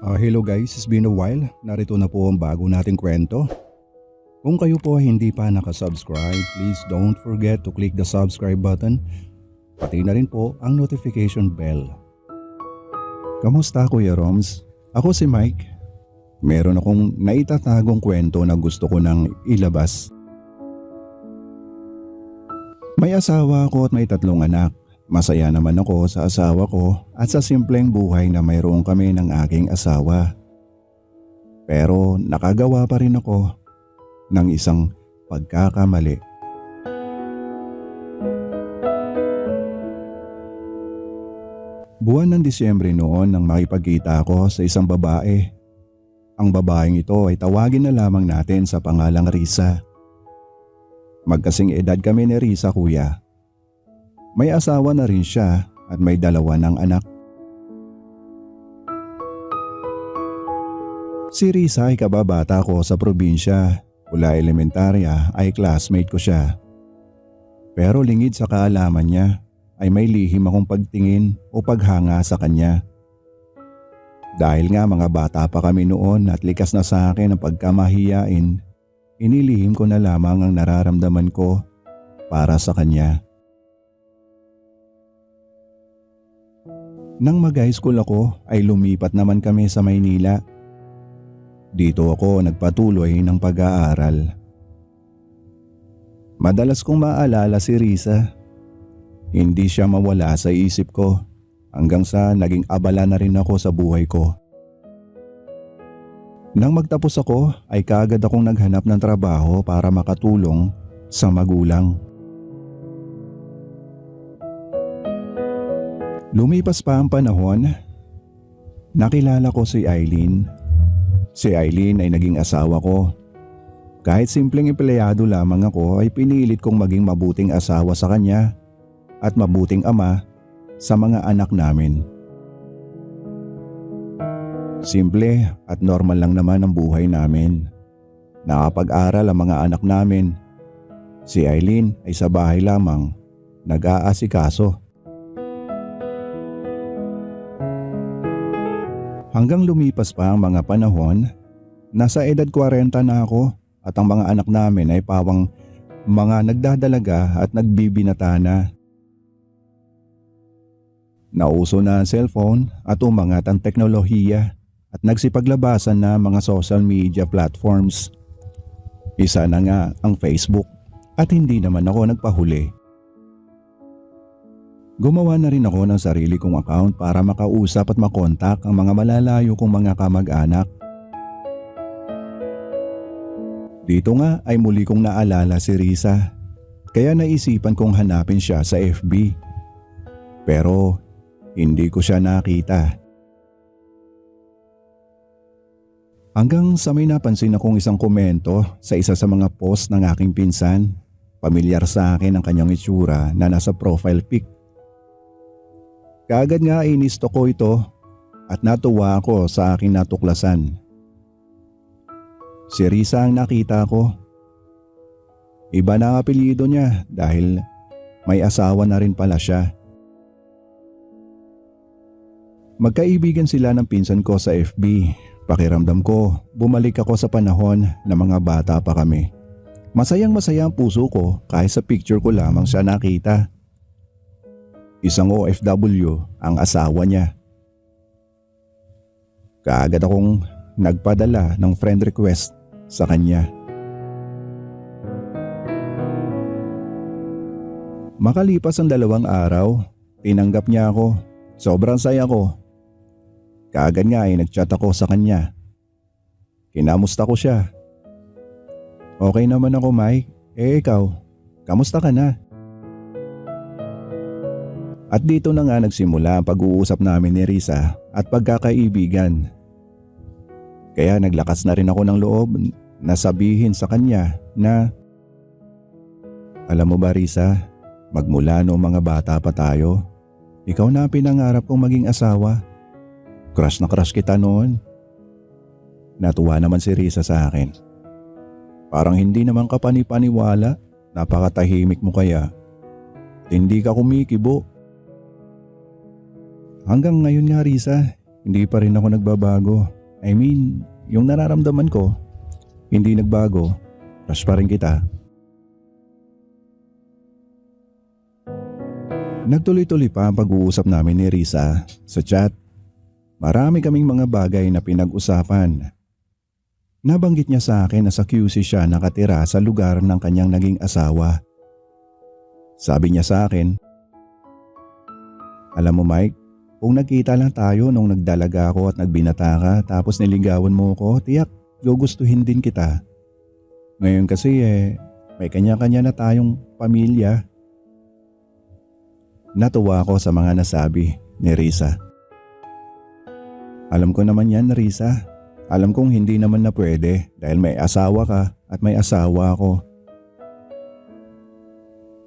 Hello guys, it's been a while. Narito na po ang bago nating kwento. Kung kayo po ay hindi pa nakasubscribe, please don't forget to click the subscribe button. Pati na rin po ang notification bell. Kamusta Kuya Roms? Ako si Mike. Meron akong naitatagong kwento na gusto ko nang ilabas. May asawa ako at may 3 anak. Masaya naman ako sa asawa ko at sa simpleng buhay na mayroon kami ng aking asawa. Pero nakagawa pa rin ako ng isang pagkakamali. Buwan ng Disyembre noon nang makipagkita ako sa isang babae. Ang babaeng ito ay tawagin na lamang natin sa pangalang Risa. Magkasing edad kami ni Risa, kuya. May asawa na rin siya at may 2 ng anak. Si Risa ay kababata ko sa probinsya. Mula elementarya ay classmate ko siya. Pero lingid sa kaalaman niya ay may lihim akong pagtingin o paghanga sa kanya. Dahil nga mga bata pa kami noon at likas na sa akin ang pagkamahiyain, inilihim ko na lamang ang nararamdaman ko para sa kanya. Nang mag-high school ako ay lumipat naman kami sa Maynila. Dito ako nagpatuloy ng pag-aaral. Madalas kong maalala si Risa. Hindi siya mawala sa isip ko hanggang sa naging abala na rin ako sa buhay ko. Nang magtapos ako ay kaagad akong naghanap ng trabaho para makatulong sa magulang. Lumipas pa ang panahon, nakilala ko si Eileen. Si Eileen ay naging asawa ko. Kahit simpleng empleyado lamang ako ay pinilit kong maging mabuting asawa sa kanya at mabuting ama sa mga anak namin. Simple at normal lang naman ang buhay namin. Nakapag-aral ang mga anak namin. Si Eileen ay sa bahay lamang, nag-aasikaso. Hanggang lumipas pa ang mga panahon, nasa edad 40 na ako at ang mga anak namin ay pawang mga nagdadalaga at nagbibinata na. Nauso na ang cellphone at umangat ang teknolohiya at nagsipaglabasan na mga social media platforms. Isa na nga ang Facebook at hindi naman ako nagpahuli. Gumawa na rin ako ng sarili kong account para makausap at makontak ang mga malalayo kong mga kamag-anak. Dito nga ay muli kong naalala si Risa, kaya naisipan kong hanapin siya sa FB. Pero hindi ko siya nakita. Hanggang sa may napansin akong isang komento sa isa sa mga post ng aking pinsan. Pamilyar sa akin ang kanyang itsura na nasa profile pic. Kaagad nga inisto ko ito at natuwa ako sa aking natuklasan. Si Risa ang nakita ko. Iba na ang apelyido niya dahil may asawa na rin pala siya. Magkaibigan sila ng pinsan ko sa FB. Pakiramdam ko, bumalik ako sa panahon na mga bata pa kami. Masayang-masaya ang puso ko kahit sa picture ko lamang siya nakita. Isang OFW ang asawa niya. Kaagad akong nagpadala ng friend request sa kanya. Makalipas ang 2 araw, tinanggap niya ako. Sobrang saya ko. Kaagad nga ay nagchat ako sa kanya. Kinamusta ko siya. Okay naman ako, Mike. Ikaw, kamusta ka na? At dito na nga nagsimula ang pag-uusap namin ni Risa at pagkakaibigan. Kaya naglakas na rin ako ng loob na sabihin sa kanya na, alam mo ba Risa, magmula noong mga bata pa tayo, ikaw na ang pinangarap kong maging asawa. Crush na crush kita noon. Natuwa naman si Risa sa akin. Parang hindi naman ka panipaniwala, napakatahimik mo kaya. Hindi ka kumikibo. Hanggang ngayon nga Risa, hindi pa rin ako nagbabago. I mean, yung nararamdaman ko, hindi nagbago. Crush pa rin kita. Nagtuloy-tuloy pa ang pag-uusap namin ni Risa sa chat. Marami kaming mga bagay na pinag-usapan. Nabanggit niya sa akin na sa QC siya nakatira sa lugar ng kanyang naging asawa. Sabi niya sa akin, "Alam mo Mike, kung nagkita lang tayo nung nagdalaga ako at nagbinata ka tapos niligawan mo ko, tiyak gugustuhin din kita. Ngayon kasi may kanya-kanya na tayong pamilya." Natuwa ako sa mga nasabi ni Risa. Alam ko naman yan, Risa. Alam kong hindi naman na pwede dahil may asawa ka at may asawa ako.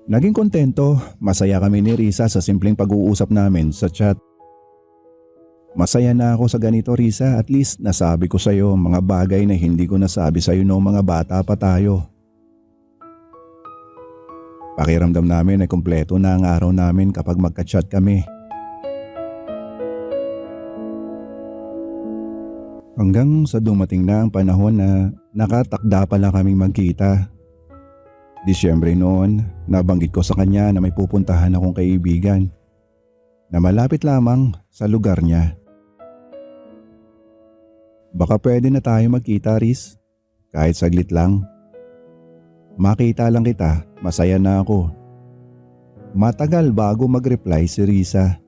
Naging kontento, masaya kami ni Risa sa simpleng pag-uusap namin sa chat. Masaya na ako sa ganito Risa, at least nasabi ko sa iyo mga bagay na hindi ko nasabi sa iyo noong mga bata pa tayo. Pakiramdam namin ay kumpleto na ang araw namin kapag magka-chat kami. Hanggang sa dumating na ang panahon na nakatakda pala kaming magkita. Disyembre noon, nabanggit ko sa kanya na may pupuntahan akong kaibigan na malapit lamang sa lugar niya. Baka pwede na tayo magkita, Riz. Kahit saglit lang. Makita lang kita, masaya na ako. Matagal bago mag-reply si Risa.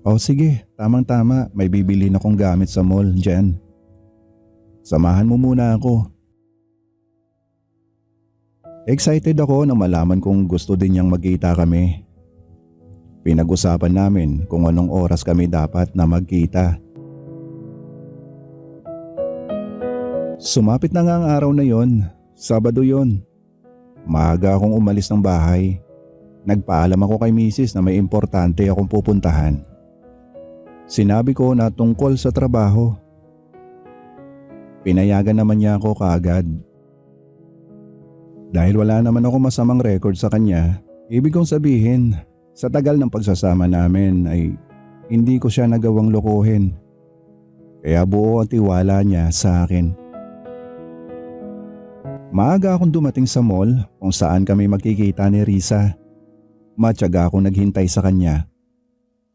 O sige, tamang-tama, may bibili na akong gamit sa mall dyan. Samahan mo muna ako. Excited ako na malaman kung gusto din niyang magkita kami. Pinag-usapan namin kung anong oras kami dapat na magkita. Sumapit na nga ang araw na yon. Sabado yon. Maaga akong umalis ng bahay. Nagpaalam ako kay misis na may importante akong pupuntahan. Sinabi ko na tungkol sa trabaho. Pinayagan naman niya ako kaagad. Dahil wala naman ako masamang record sa kanya, ibig kong sabihin, sa tagal ng pagsasama namin ay hindi ko siya nagawang lokohin. Kaya buo ang tiwala niya sa akin. Maaga akong dumating sa mall kung saan kami magkikita ni Risa. Matyaga akong naghintay sa kanya.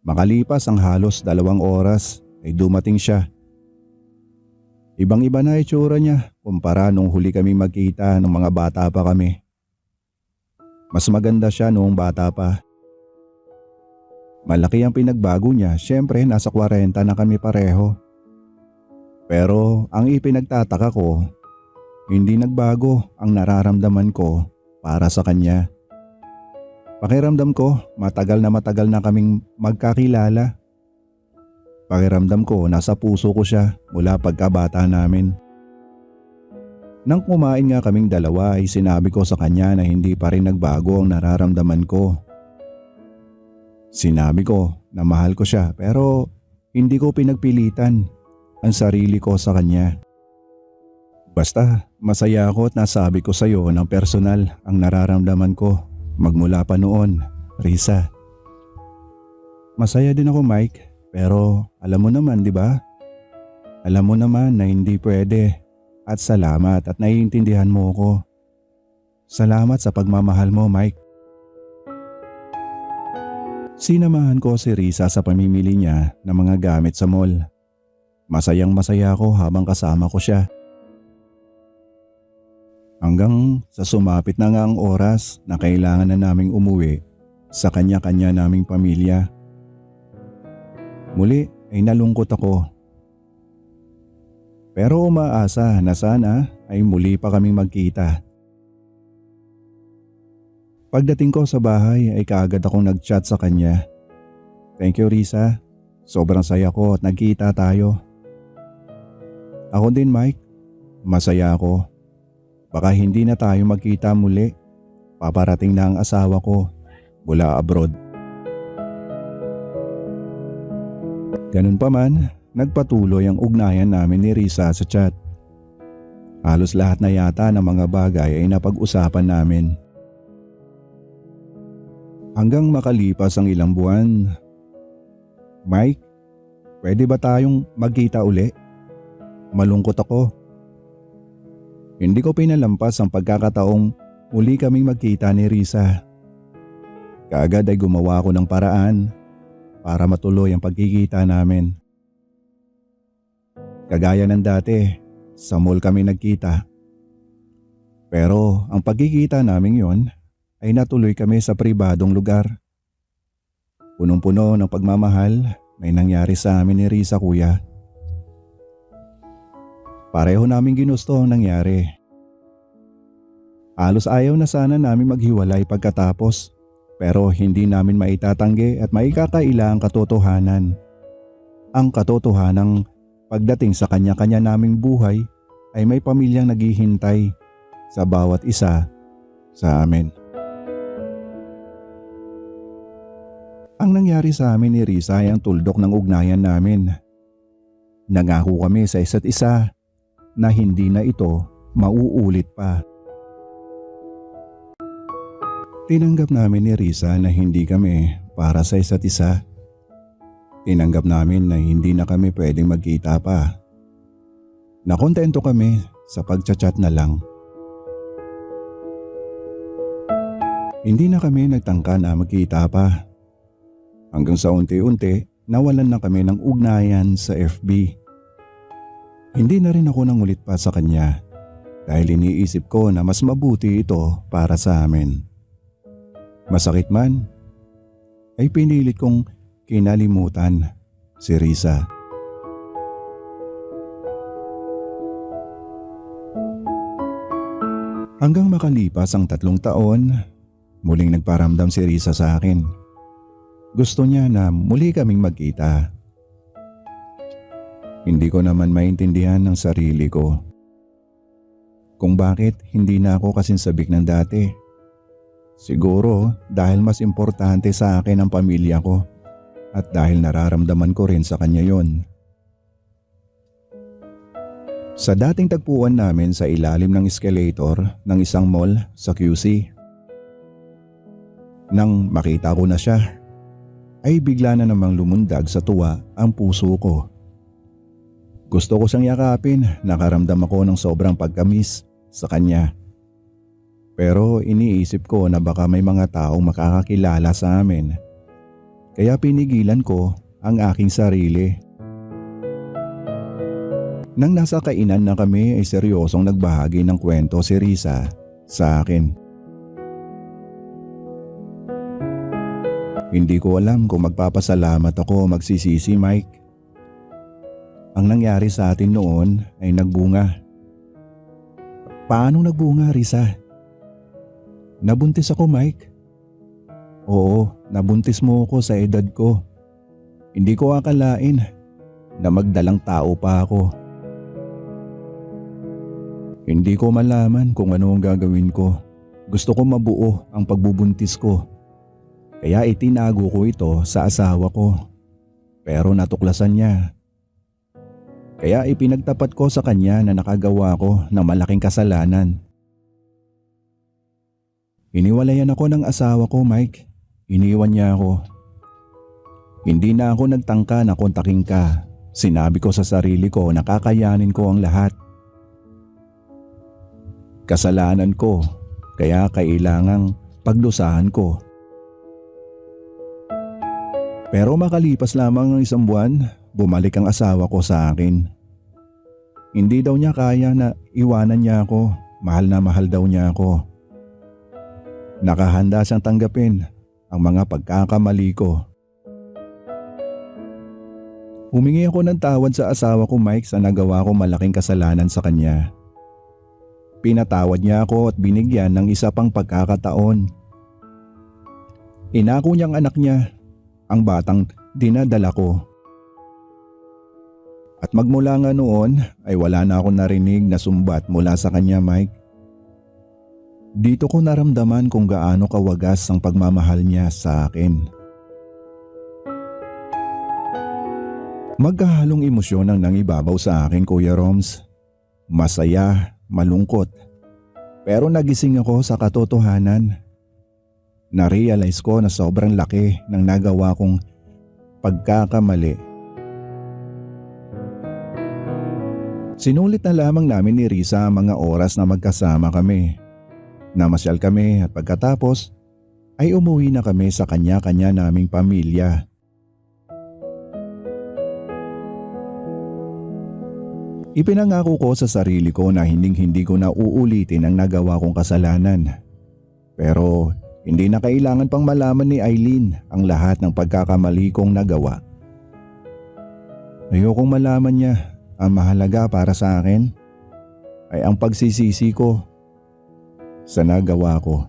Makalipas ang halos 2 oras ay dumating siya. Ibang-iba na itsura niya kumpara nung huli kami magkita nung mga bata pa kami. Mas maganda siya noong bata pa. Malaki ang pinagbago niya, syempre nasa 40 na kami pareho. Pero ang ipinagtataka ko, hindi nagbago ang nararamdaman ko para sa kanya. Pakiramdam ko matagal na kaming magkakilala. Pakiramdam ko nasa puso ko siya mula pagkabata namin. Nang kumain nga kaming dalawa ay sinabi ko sa kanya na hindi pa rin nagbago ang nararamdaman ko. Sinabi ko na mahal ko siya pero hindi ko pinagpilitan ang sarili ko sa kanya. Basta masaya ako at nasabi ko sa iyo ng personal ang nararamdaman ko magmula pa noon, Risa. Masaya din ako Mike, pero alam mo naman di ba? Alam mo naman na hindi pwede at salamat at naiintindihan mo ko. Salamat sa pagmamahal mo Mike. Sinamahan ko si Risa sa pamimili niya ng mga gamit sa mall. Masayang masaya ako habang kasama ko siya. Hanggang sa sumapit na nga ang oras na kailangan na naming umuwi sa kanya-kanya naming pamilya. Muli ay nalungkot ako. Pero umaasa na sana ay muli pa kaming magkita. Pagdating ko sa bahay ay kaagad akong nag-chat sa kanya. Thank you Risa, sobrang saya ko at nagkita tayo. Ako din Mike, masaya ako. Baka hindi na tayo magkita muli. Paparating na ang asawa ko mula abroad. Ganun pa man, nagpatuloy ang ugnayan namin ni Risa sa chat. Halos lahat na yata ng mga bagay ay napag-usapan namin. Hanggang makalipas ang ilang buwan. Mike, Pwede ba tayong magkita uli? Malungkot ako. Hindi ko pinalampas ang pagkakataong muli kaming magkita ni Risa. Kaagad ay gumawa ako ng paraan para matuloy ang pagkikita namin. Kagaya ng dati, sa mall kami nagkita. Pero ang pagkikita namin yon ay natuloy kami sa pribadong lugar. Punong-puno ng pagmamahal may nangyari sa amin ni Risa, kuya. Pareho namin ginusto ang nangyari. Halos ayaw na sana namin maghiwalay pagkatapos, pero hindi namin maitatanggi at maikakaila ang katotohanan. Ang katotohanang pagdating sa kanya-kanya naming buhay ay may pamilyang naghihintay sa bawat isa sa amin. Ang nangyari sa amin ni Risa ay ang tuldok ng ugnayan namin. Nangako kami sa isa't isa na hindi na ito mauulit pa. Tinanggap namin ni Risa na hindi kami para sa isa't isa. Tinanggap namin na hindi na kami pwedeng magkita pa. Nakontento kami sa pagchat-chat na lang. Hindi na kami nagtangka na magkita pa. Hanggang sa unti-unti nawalan na kami ng ugnayan sa FB. Hindi na rin ako nangulit pa sa kanya dahil iniisip ko na mas mabuti ito para sa amin. Masakit man, ay pinilit kong kinalimutan si Risa. Hanggang makalipas ang 3 taon, muling nagparamdam si Risa sa akin. Gusto niya na muli kaming magkita. Hindi ko naman maintindihan ng sarili ko kung bakit hindi na ako kasinsabik ng dati. Siguro dahil mas importante sa akin ang pamilya ko at dahil nararamdaman ko rin sa kanya yon. Sa dating tagpuan namin sa ilalim ng escalator ng isang mall sa QC. Nang makita ko na siya, ay bigla na namang lumundag sa tuwa ang puso ko. Gusto ko siyang yakapin, nakaramdam ako ng sobrang pagkamis sa kanya. Pero iniisip ko na baka may mga taong makakakilala sa amin. Kaya pinigilan ko ang aking sarili. Nang nasa kainan na kami ay seryosong nagbahagi ng kwento si Risa sa akin. Hindi ko alam kung magpapasalamat ako o magsisisi, Mike. Ang nangyari sa atin noon ay nagbunga. Paano nagbunga, Risa? Nabuntis ako, Mike. Oo, nabuntis mo ako sa edad ko. Hindi ko akalain na magdalang tao pa ako. Hindi ko malaman kung ano ang gagawin ko. Gusto ko mabuo ang pagbubuntis ko. Kaya itinago ko ito sa asawa ko. Pero natuklasan niya. Kaya ipinagtapat ko sa kanya na nakagawa ko ng malaking kasalanan. Iniwalayan ako ng asawa ko, Mike. Iniwan niya ako. Hindi na ako nagtangka na kontakin ka. Sinabi ko sa sarili ko na kakayanin ko ang lahat. Kasalanan ko, kaya kailangang pagdusahan ko. Pero makalipas lamang ng 1 buwan, bumalik ang asawa ko sa akin. Hindi daw niya kaya na iwanan niya ako. Mahal na mahal daw niya ako. Nakahanda siyang tanggapin ang mga pagkakamali ko. Humingi ako ng tawad sa asawa ko, Mike, sa nagawa ko malaking kasalanan sa kanya. Pinatawad niya ako at binigyan ng isa pang pagkakataon. Inako niyang anak niya ang batang dinadala ko. At magmula nga noon ay wala na akong narinig na sumbat mula sa kanya, Mike. Dito ko naramdaman kung gaano kawagas ang pagmamahal niya sa akin. Magkahalong emosyon ang nangibabaw sa akin, Kuya Roms. Masaya, malungkot. Pero nagising ako sa katotohanan. Na-realize ko na sobrang laki ng nagawa kong pagkakamali. Sinulit na lamang namin ni Risa ang mga oras na magkasama kami. Namasyal kami at pagkatapos ay umuwi na kami sa kanya-kanya naming pamilya. Ipinangako ko sa sarili ko na hindi ko na uulitin ang nagawa kong kasalanan. Pero hindi na kailangan pang malaman ni Eileen ang lahat ng pagkakamali kong nagawa. Ayokong malaman niya ang mahalaga para sa akin ay ang pagsisisi ko sa nagawa ko.